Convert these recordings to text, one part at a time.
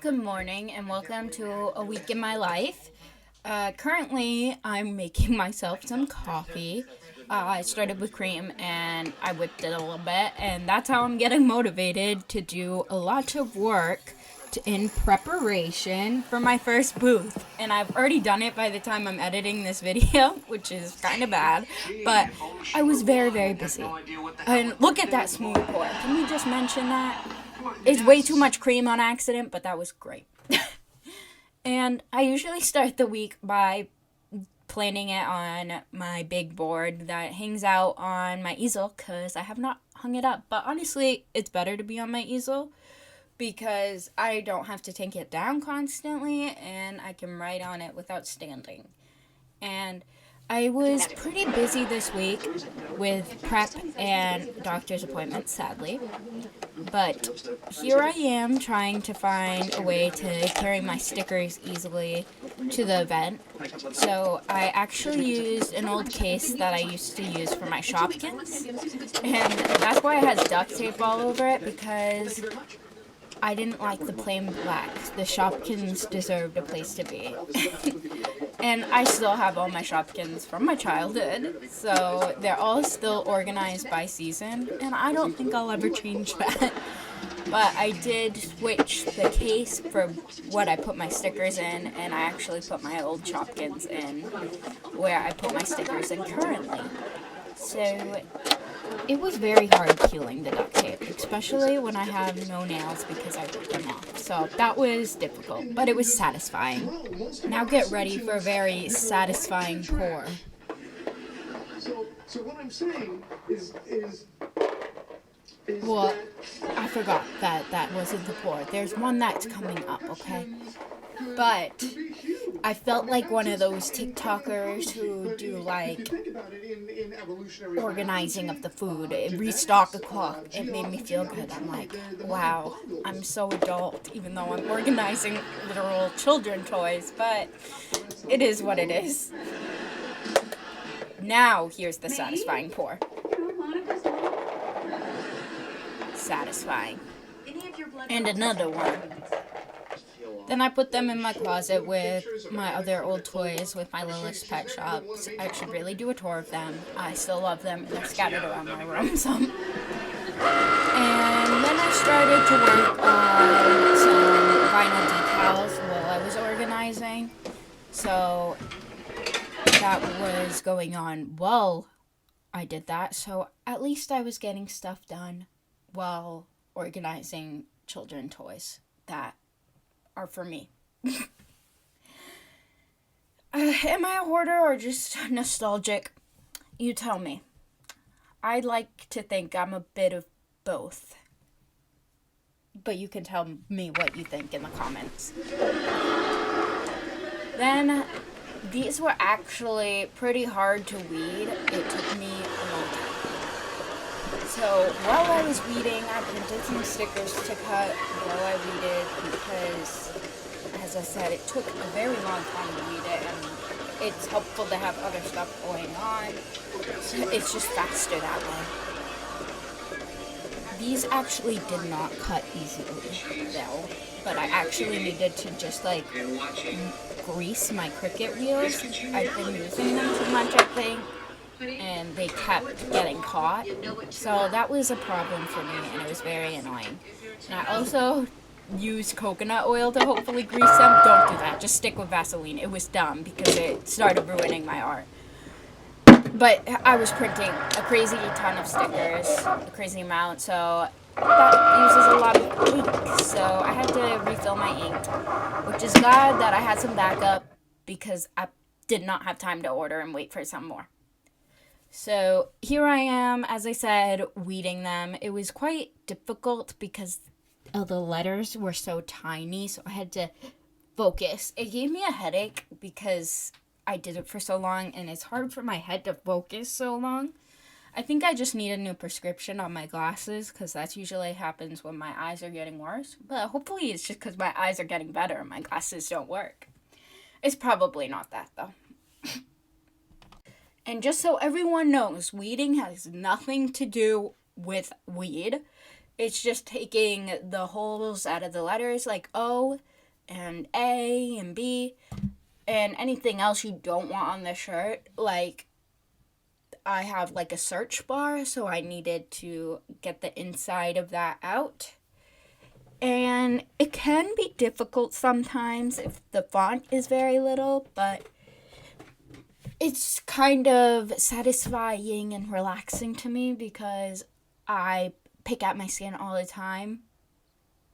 Good morning and welcome to a week in my life. Currently, I'm making myself some coffee. I started with cream and I whipped it a little bit, and that's how I'm getting motivated to do a lot of work in preparation for my first booth. And I've already done it by the time I'm editing this video, which is kind of bad, but I was very, very busy. And look at that smooth pour. Can we just mention that? It's way too much cream on accident, but that was great. And I usually start the week by planning it on my big board that hangs out on my easel because I have not hung it up. But honestly, it's better to be on my easel because I don't have to take it down constantly and I can write on it without standing. And I was pretty busy this week with prep and doctor's appointments, sadly. But here I am trying to find a way to carry my stickers easily to the event. So I actually used an old case that I used to use for my Shopkins. And that's why it has duct tape all over it, because I didn't like the plain black. The Shopkins deserved a place to be. And I still have all my Shopkins from my childhood, so they're all still organized by season, and I don't think I'll ever change that. But I did switch the case for what I put my stickers in, and I actually put my old Shopkins in where I put my stickers in currently. So it was very hard peeling the duct tape, especially when I have no nails because I ripped them off. So that was difficult, but it was satisfying. Now get ready for a very satisfying pour. So what I'm saying is Well, I forgot that wasn't the pour. There's one that's coming up, okay? But I felt like one of those TikTokers who do like organizing of the food, restock a clock. It made me feel good. I'm like, wow, I'm so adult, even though I'm organizing literal children toys, but it is what it is. Now here's the satisfying pour. Satisfying. And another one. Then I put them in my closet with my other old toys with my Lilith's Pet Shops. I should really do a tour of them. I still love them. They're scattered around my room some. And then I started to work on some vinyl decals while I was organizing. So that was going on while I did that. So at least I was getting stuff done while organizing children toys that are for me. Am I a hoarder or just nostalgic? You tell me. I'd like to think I'm a bit of both. But you can tell me what you think in the comments. Then, these were actually pretty hard to weed. It took me a long time. So while I was weeding, I printed some stickers to cut while I weeded because, as I said, it took a very long time to weed it, and it's helpful to have other stuff going on. So it's just faster that way. These actually did not cut easily, though, but I actually needed to just like grease my Cricut wheels. I've been using them too much, I think, and they kept getting caught. So that was a problem for me, and it was very annoying. And I also used coconut oil to hopefully grease them. Don't do that. Just stick with Vaseline. It was dumb because it started ruining my art. But I was printing a crazy ton of stickers, a crazy amount, so that uses a lot of ink. So I had to refill my ink, which is glad that I had some backup because I did not have time to order and wait for some more. So here I am, as I said, weeding them. It was quite difficult because the letters were so tiny, so I had to focus. It gave me a headache because I did it for so long, and it's hard for my head to focus so long. I think I just need a new prescription on my glasses because that's usually happens when my eyes are getting worse. But hopefully it's just because my eyes are getting better and my glasses don't work. It's probably not that, though. And just so everyone knows, weeding has nothing to do with weed. It's just taking the holes out of the letters like O and A and B and anything else you don't want on the shirt. Like, I have like a search bar, so I needed to get the inside of that out. And it can be difficult sometimes if the font is very little, but it's kind of satisfying and relaxing to me because I pick at my skin all the time.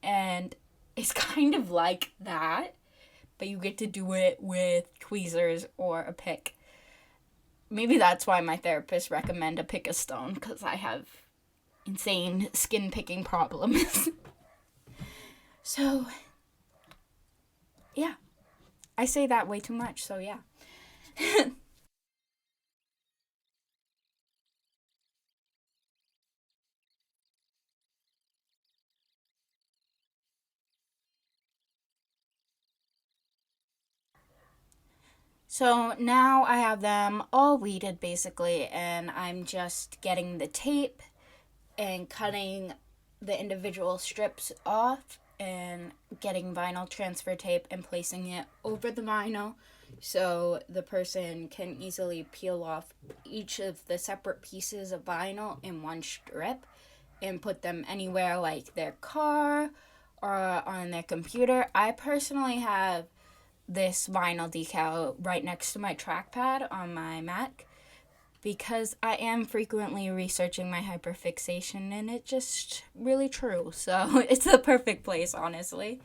And it's kind of like that, but you get to do it with tweezers or a pick. Maybe that's why my therapist recommended a pick a stone, because I have insane skin picking problems. So, yeah. I say that way too much, so yeah. So now I have them all weeded basically, and I'm just getting the tape and cutting the individual strips off and getting vinyl transfer tape and placing it over the vinyl so the person can easily peel off each of the separate pieces of vinyl in one strip and put them anywhere, like their car or on their computer. I personally have this vinyl decal right next to my trackpad on my Mac because I am frequently researching my hyperfixation, and it's just really true. So it's the perfect place, honestly.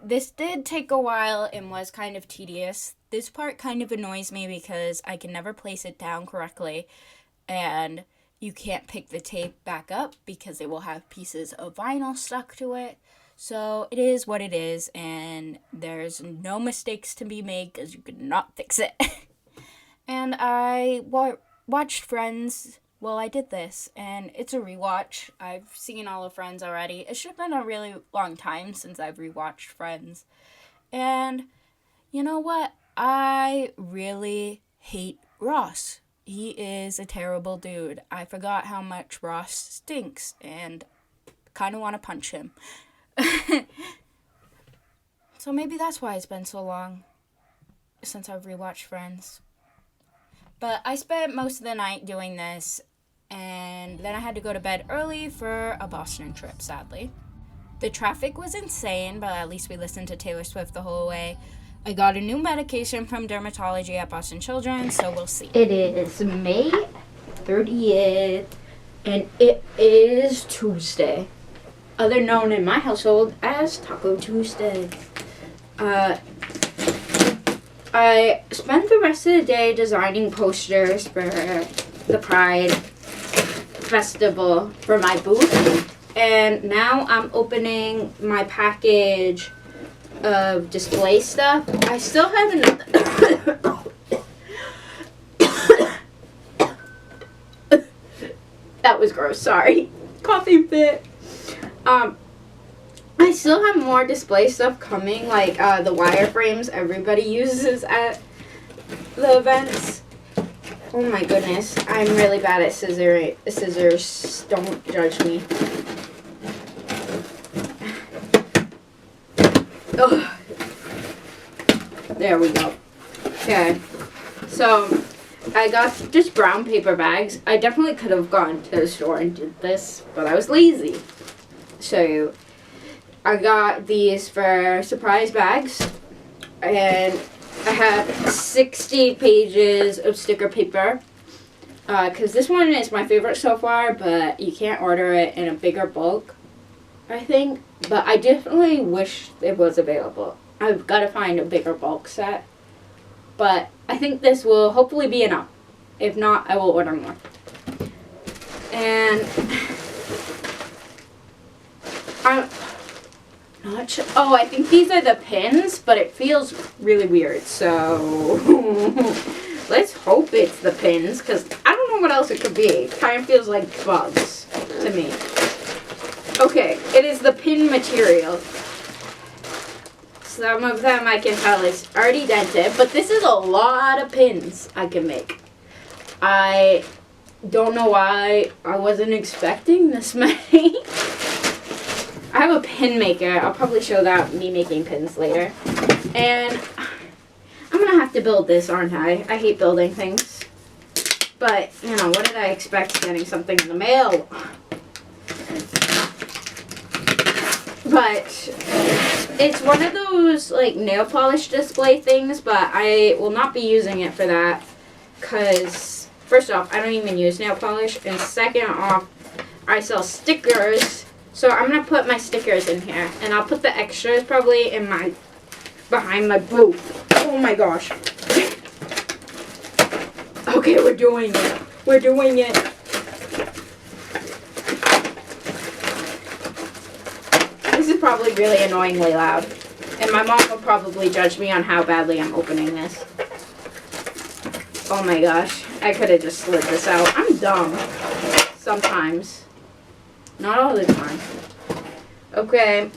This did take a while and was kind of tedious. This part kind of annoys me because I can never place it down correctly, and you can't pick the tape back up because it will have pieces of vinyl stuck to it. So it is what it is, and there's no mistakes to be made because you cannot fix it. And I watched Friends while I did this, and it's a rewatch. I've seen all of Friends already. It should have been a really long time since I've rewatched Friends. And you know what? I really hate Ross. He is a terrible dude. I forgot how much Ross stinks, and kind of want to punch him. So maybe that's why it's been so long since I've rewatched Friends. But I spent most of the night doing this, and then I had to go to bed early for a Boston trip, sadly. The traffic was insane, but at least we listened to Taylor Swift the whole way. I got a new medication from dermatology at Boston Children's, so we'll see. It is May 30th, and it is Tuesday, other known in my household as Taco Tuesday. I spent the rest of the day designing posters for the Pride Festival for my booth, and now I'm opening my package of display stuff. I still haven't that was gross, sorry. Coffee fit. I still have more display stuff coming, like the wireframes everybody uses at the events. Oh my goodness, I'm really bad at scissors. Don't judge me. Ugh. There we go. Okay, so I got just brown paper bags. I definitely could have gone to the store and did this, but I was lazy. So I got these for surprise bags, and I have 60 pages of sticker paper, because this one is my favorite so far, but you can't order it in a bigger bulk, I think, but I definitely wish it was available. I've got to find a bigger bulk set, but I think this will hopefully be enough. If not, I will order more. And I'm not sure. Oh, I think these are the pins, but it feels really weird, so let's hope it's the pins, because I don't know what else it could be. It kind of feels like bugs to me. Okay, it is the pin material. Some of them I can tell is already dented, but this is a lot of pins I can make. I don't know why I wasn't expecting this many. I have a pin maker. I'll probably show that me making pins later. And I'm gonna have to build this, aren't I? I hate building things. But, you know, what did I expect getting something in the mail? But it's one of those, like, nail polish display things, but I will not be using it for that. Because, first off, I don't even use nail polish. And second off, I sell stickers. So I'm going to put my stickers in here. And I'll put the extras probably in my, behind my booth. Oh my gosh. Okay, we're doing it. We're doing it. This is probably really annoyingly loud. And my mom will probably judge me on how badly I'm opening this. Oh my gosh. I could have just slid this out. I'm dumb. Sometimes. Not all the time. Okay.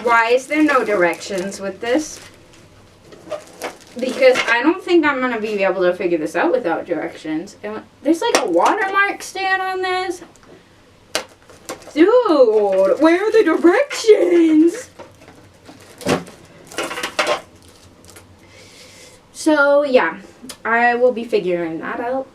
Why is there no directions with this? Because I don't think I'm going to be able to figure this out without directions. There's like a watermark stand on this. Dude, where are the directions? So, yeah. I will be figuring that out.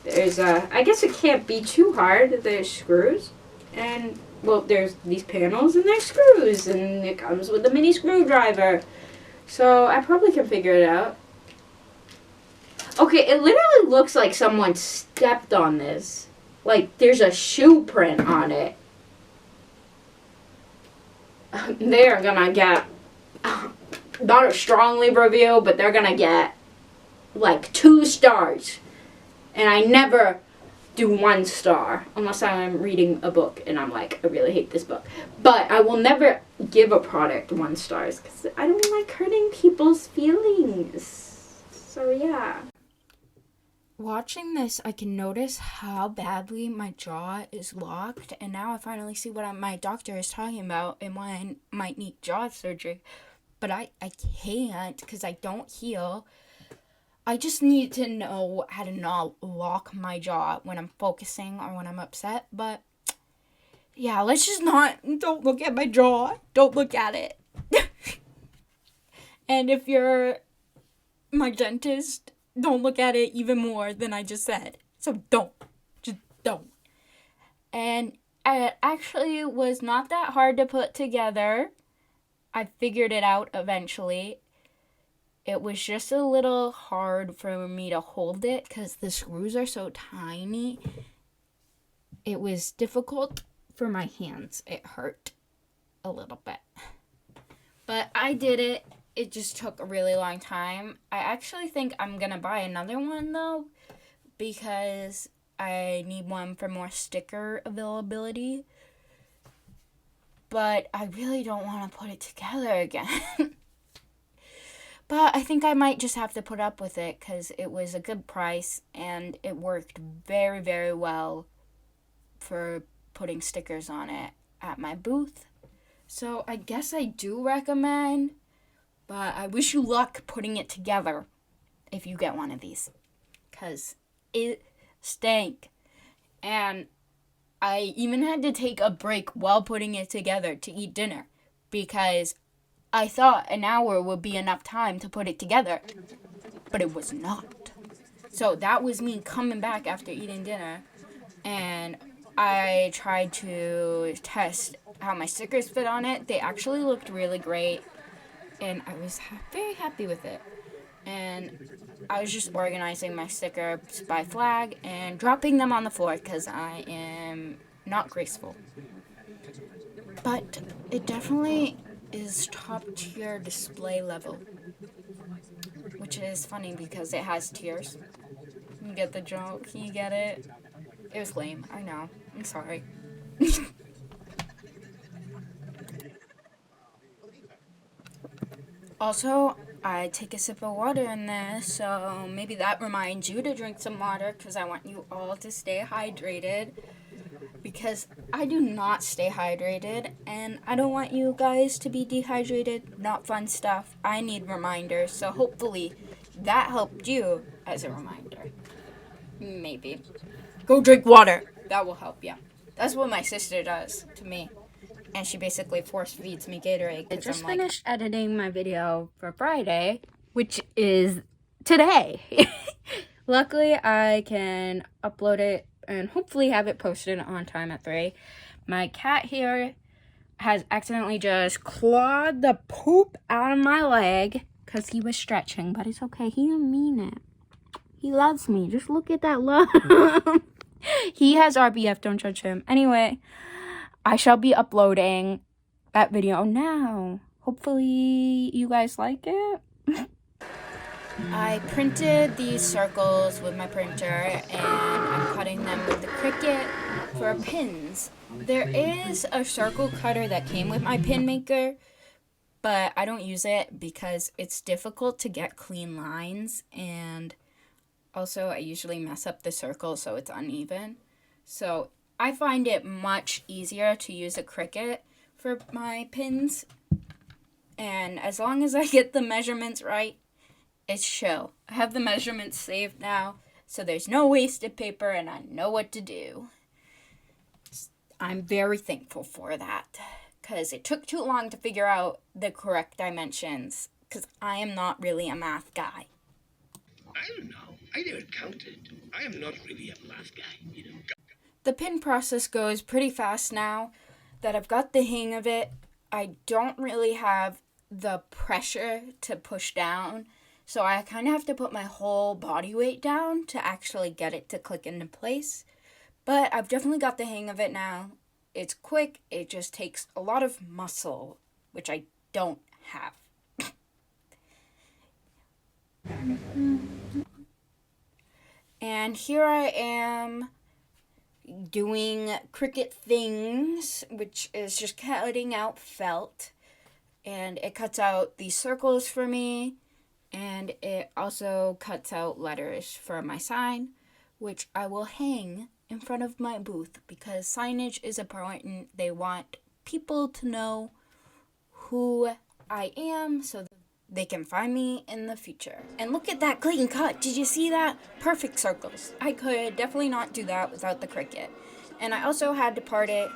There's I guess it can't be too hard. There's screws. And, well, there's these panels and there's screws. And it comes with a mini screwdriver. So, I probably can figure it out. Okay, it literally looks like someone stepped on this. Like, there's a shoe print on it. They're gonna get, not a strongly review, but they're gonna get, like, 2 stars. And I never do 1 star, unless I'm reading a book and I'm like, I really hate this book. But I will never give a product 1 stars because I don't like hurting people's feelings. So yeah. Watching this, I can notice how badly my jaw is locked, and now I finally see what my doctor is talking about and why I might need jaw surgery. But I can't because I don't heal. I just need to know how to not lock my jaw when I'm focusing or when I'm upset. But, yeah, let's just don't look at my jaw. Don't look at it. And if you're my dentist, don't look at it even more than I just said. So don't. Just don't. And it actually was not that hard to put together. I figured it out eventually. It was just a little hard for me to hold it because the screws are so tiny. It was difficult for my hands. It hurt a little bit. But I did it. It just took a really long time. I actually think I'm going to buy another one, though, because I need one for more sticker availability. But I really don't want to put it together again. But I think I might just have to put up with it because it was a good price and it worked very, very well for putting stickers on it at my booth. So I guess I do recommend, but I wish you luck putting it together if you get one of these because it stank. And I even had to take a break while putting it together to eat dinner because I thought an hour would be enough time to put it together, but it was not. So that was me coming back after eating dinner, and I tried to test how my stickers fit on it. They actually looked really great, and I was very happy with it. And I was just organizing my stickers by flag and dropping them on the floor because I am not graceful. But it definitely is top tier display level, which is funny because it has tiers. You get the joke? You get it? It was lame. I know. I'm sorry. Also, I take a sip of water in there, so maybe that reminds you to drink some water because I want you all to stay hydrated. Because I do not stay hydrated, and I don't want you guys to be dehydrated. Not fun stuff. I need reminders, so hopefully that helped you as a reminder. Maybe. Go drink water. That will help you. That's what my sister does to me. and she basically force feeds me Gatorade. I just finished editing my video for Friday, which is today. Luckily, I can upload it and hopefully have it posted on time at 3. My cat here has accidentally just clawed the poop out of my leg because he was stretching, but it's okay. He didn't mean it. He loves me. Just look at that love. He has RBF. Don't judge him. Anyway, I shall be uploading that video now. Hopefully you guys like it. I printed these circles with my printer, and I'm cutting them with the Cricut for pins. There is a circle cutter that came with my pin maker, but I don't use it because it's difficult to get clean lines, and also I usually mess up the circle so it's uneven. So I find it much easier to use a Cricut for my pins, and as long as I get the measurements right, it's chill. I have the measurements saved now, so there's no wasted paper and I know what to do. I'm very thankful for that, because it took too long to figure out the correct dimensions, because I am not really a math guy. I don't know. I never counted. I am not really a math guy, you know. The pin process goes pretty fast now that I've got the hang of it. I don't really have the pressure to push down, so I kind of have to put my whole body weight down to actually get it to click into place. But I've definitely got the hang of it now. It's quick, it just takes a lot of muscle, which I don't have. And here I am doing Cricut things, which is just cutting out felt. And it cuts out these circles for me. And it also cuts out letters for my sign, which I will hang in front of my booth because signage is important. They want people to know who I am so they can find me in the future. And look at that clean cut. Did you see that? Perfect circles. I could definitely not do that without the Cricut. And I also had to part it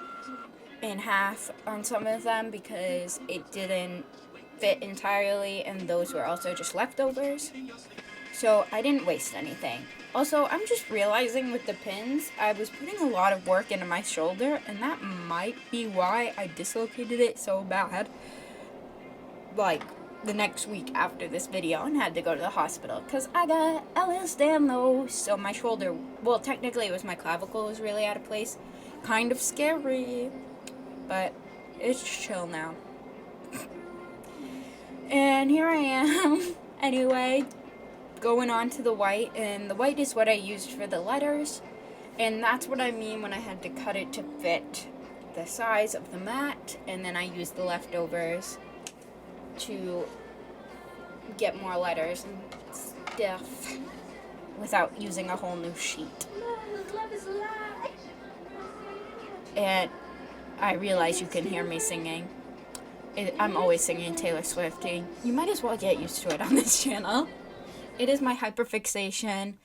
in half on some of them because it didn't fit entirely, and those were also just leftovers, so I didn't waste anything. Also, I'm just realizing with the pins, I was putting a lot of work into my shoulder, and that might be why I dislocated it so bad, like, the next week after this video, and had to go to the hospital, because I got Ehlers-Danlos, so my shoulder, well, technically it was my clavicle was really out of place, kind of scary, but it's chill now. And here I am, anyway, going on to the white, and the white is what I used for the letters, and that's what I mean when I had to cut it to fit the size of the mat, and then I used the leftovers to get more letters and stuff without using a whole new sheet. And I realize you can hear me singing. I'm always singing Taylor Swift. You might as well get used to it on this channel. It is my hyperfixation,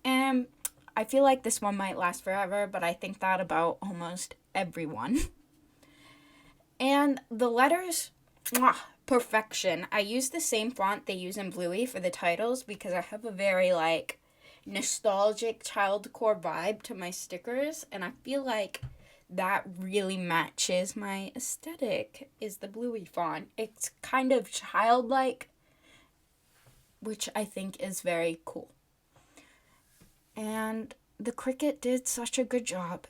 and I feel like this one might last forever, but I think that about almost everyone. And the letters, perfection. I use the same font they use in Bluey for the titles because I have a very, nostalgic childcore vibe to my stickers, and I feel like that really matches my aesthetic, is the Bluey font. It's kind of childlike, which I think is very cool. And the Cricut did such a good job.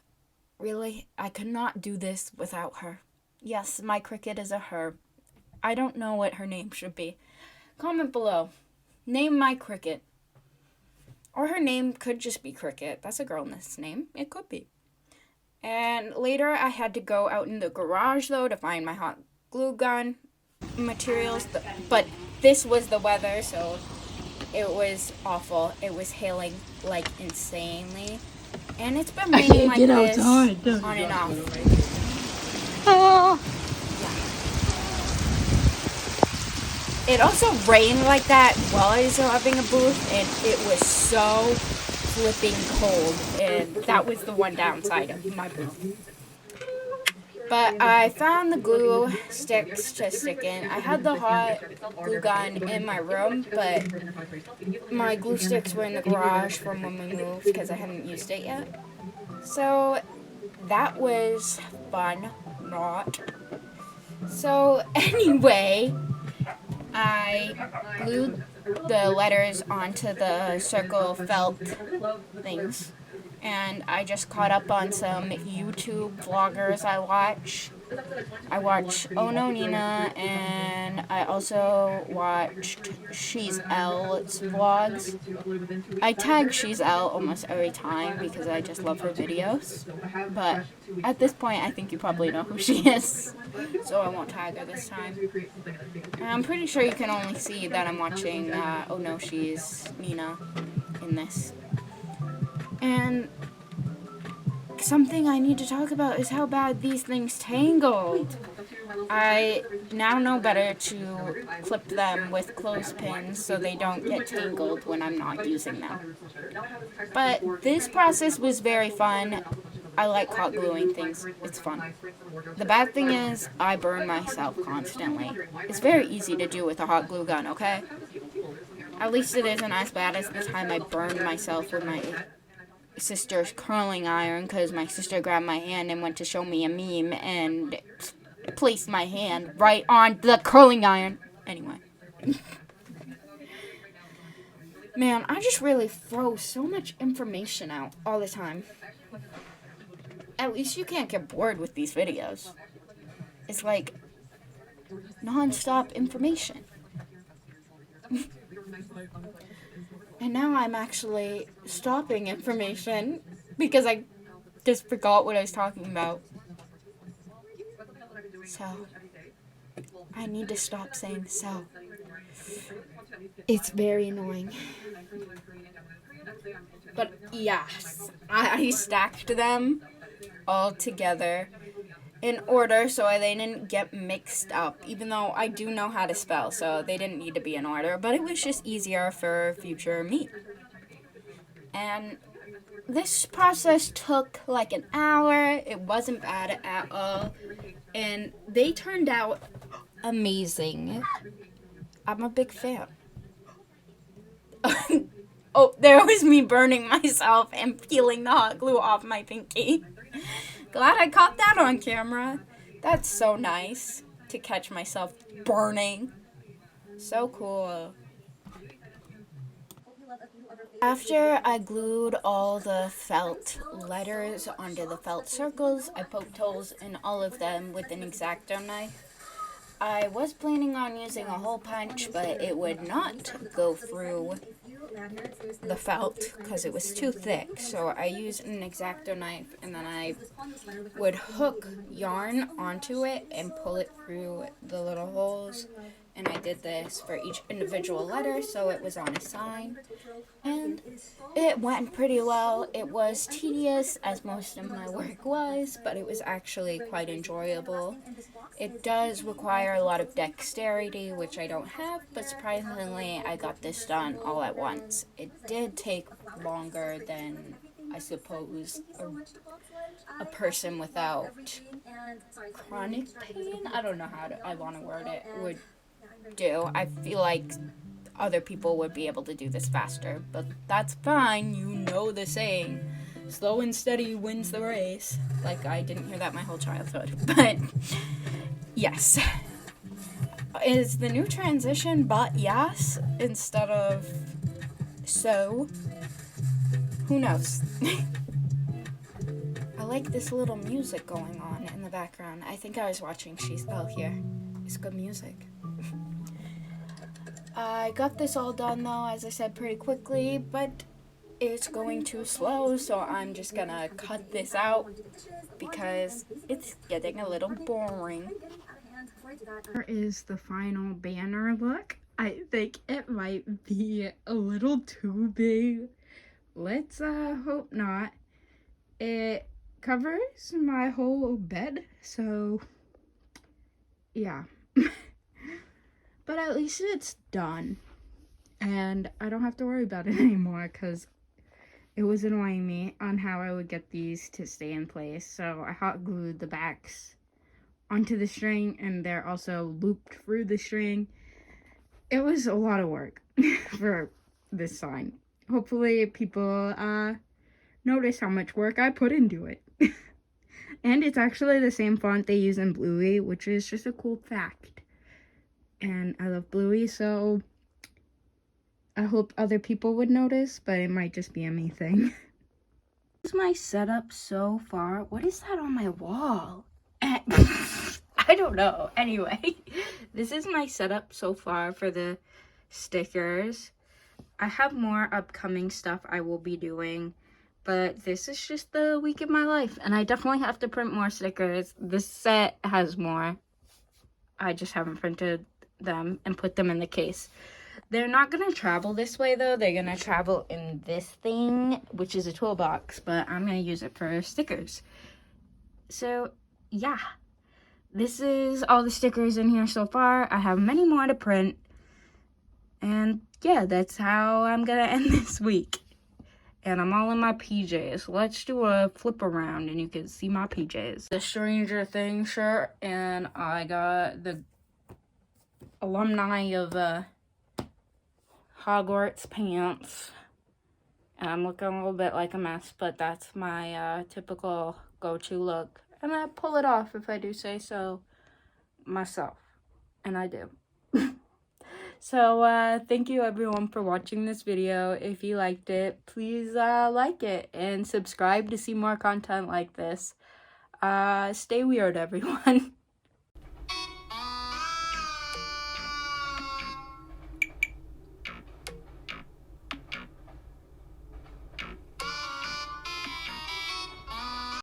Really, I could not do this without her. Yes, my Cricut is a her. I don't know what her name should be. Comment below. Name my Cricut. Or her name could just be Cricut. That's a girl's name. It could be. And later I had to go out in the garage, though, to find my hot glue gun materials. But this was the weather, so it was awful. It was hailing, insanely. And it's been raining like this on and off. Oh. Yeah. It also rained like that while I was having a booth, and it was so flipping cold, and that was the one downside of my booth. But I found the glue sticks to stick in. I had the hot glue gun in my room, but my glue sticks were in the garage from when we moved because I hadn't used it yet. So that was fun. Not. So anyway, I glued the letters onto the circle felt things. And I just caught up on some YouTube vloggers I watch. I watch Oh No Nina, and I also watched She's L's vlogs. I tag She's L almost every time because I just love her videos. But at this point, I think you probably know who she is, so I won't tag her this time. And I'm pretty sure you can only see that I'm watching Oh No She's Nina in this. And something I need to talk about is how bad these things tangled. I now know better to clip them with clothespins so they don't get tangled when I'm not using them. But this process was very fun. I like hot gluing things. It's fun. The bad thing is I burn myself constantly. It's very easy to do with a hot glue gun, okay? At least it isn't as bad as the time I burned myself with my sister's curling iron because my sister grabbed my hand and went to show me a meme and placed my hand right on the curling iron. Anyway. Man, I just really throw so much information out all the time. At least you can't get bored with these videos. It's like non-stop information. And now I'm actually stopping information because I just forgot what I was talking about. So, I need to stop saying so. It's very annoying. But yes, I stacked them all together in order so they didn't get mixed up, even though I do know how to spell, so they didn't need to be in order, but it was just easier for future me. And this process took like an hour. It wasn't bad at all, and they turned out amazing. I'm a big fan. Oh, there was me burning myself and peeling the hot glue off my pinky. Glad I caught that on camera. That's so nice to catch myself burning. So cool. After I glued all the felt letters onto the felt circles, I poked holes in all of them with an X-Acto knife. I was planning on using a hole punch, but it would not go through the felt because it was too thick. So I used an X-Acto knife, and then I would hook yarn onto it and pull it through the little holes. And I did this for each individual letter, so it was on a sign. And it went pretty well. It was tedious, as most of my work was, but it was actually quite enjoyable. It does require a lot of dexterity, which I don't have, but surprisingly, I got this done all at once. It did take longer than, I suppose, a person without chronic pain, I don't know how I want to word it, would do. I feel like other people would be able to do this faster, but that's fine. You know the saying, slow and steady wins the race. Like, I didn't hear that my whole childhood, but yes. Is the new transition but yes instead of so? Who knows? I like this little music going on in the background. I think I was watching She's L here. It's good music. I got this all done though, as I said, pretty quickly, but it's going too slow, so I'm just gonna cut this out because it's getting a little boring. Here is the final banner look. I think it might be a little too big. Let's hope not. It covers my whole bed, so yeah. But at least it's done, and I don't have to worry about it anymore because it was annoying me on how I would get these to stay in place. So I hot glued the backs onto the string, and they're also looped through the string. It was a lot of work for this sign. Hopefully people notice how much work I put into it. And it's actually the same font they use in Bluey, which is just a cool fact. And I love Bluey, so I hope other people would notice, but it might just be a me thing. This is my setup so far. What is that on my wall? I don't know. Anyway, this is my setup so far for the stickers. I have more upcoming stuff I will be doing, but this is just the week of my life, and I definitely have to print more stickers. This set has more. I just haven't printed them and put them in the case. They're not going to travel this way, though. They're going to travel in this thing, which is a toolbox, but I'm going to use it for stickers. So, yeah. This is all the stickers in here so far. I have many more to print. And, yeah, that's how I'm going to end this week. And I'm all in my PJs. Let's do a flip around, and you can see my PJs. The Stranger Things shirt, and I got the alumni of, Hogwarts pants. And I'm looking a little bit like a mess, but that's my typical go-to look. And I pull it off, if I do say so myself. And I do. So, thank you everyone for watching this video. If you liked it, please like it and subscribe to see more content like this. Stay weird, everyone.